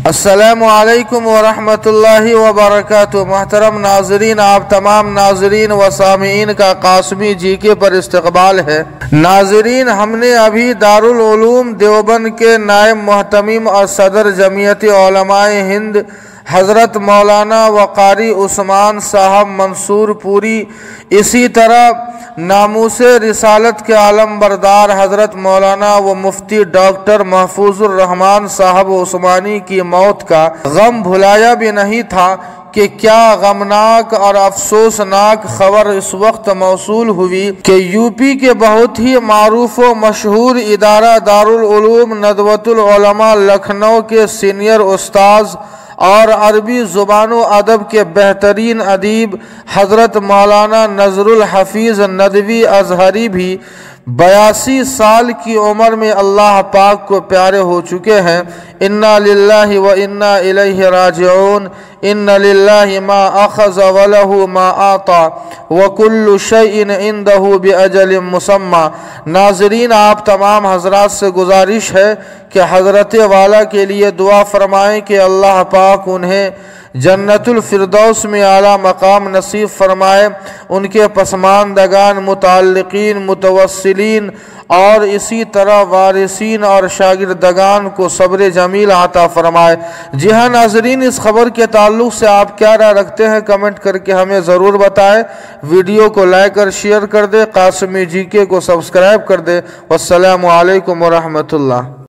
السلام علیکم ورحمۃ اللہ وبرکاتہ۔ محترم ناظرین، آپ تمام ناظرین و سامعین کا قاسمی جی کے پر استقبال ہے۔ ناظرین، ہم نے ابھی دارالعلوم دیوبند کے نائب محتمم اور صدر جمعیت علماء ہند حضرت مولانا وقاری عثمان صاحب منصور پوری، اسی طرح ناموس رسالت کے علم بردار حضرت مولانا و مفتی ڈاکٹر محفوظ الرحمان صاحب عثمانی کی موت کا غم بھلایا بھی نہیں تھا کہ کیا غمناک اور افسوسناک خبر اس وقت موصول ہوئی کہ یو پی کے بہت ہی معروف و مشہور ادارہ دارالعلوم ندوۃ العلماء لکھنؤ کے سینئر استاذ اور عربی زبان و ادب کے بہترین ادیب حضرت مولانا نذر الحفیظ ندوی ازہری بھی 82 سال کی عمر میں اللہ پاک کو پیارے ہو چکے ہیں۔ انا للہ و انا الیہ راجعون۔ ان للہ ما اخذ ولہ ما اعطى وکل شیء عنده باجل مسمى۔ ناظرین، آپ تمام حضرات سے گزارش ہے کہ حضرت والا کے لیے دعا فرمائیں کہ اللہ پاک انہیں جنت الفردوس میں اعلیٰ مقام نصیب فرمائے، ان کے پسماندگان، متعلقین، متوسلین اور اسی طرح وارثین اور شاگردگان کو صبر جمیل عطا فرمائے۔ جی ہاں ناظرین، اس خبر کے تعلق سے آپ کیا رائے رکھتے ہیں کمنٹ کر کے ہمیں ضرور بتائیں۔ ویڈیو کو لائک اور شیئر کر دیں، قاسمی جی کے کو سبسکرائب کر دیں۔ والسلام علیکم ورحمۃ اللہ۔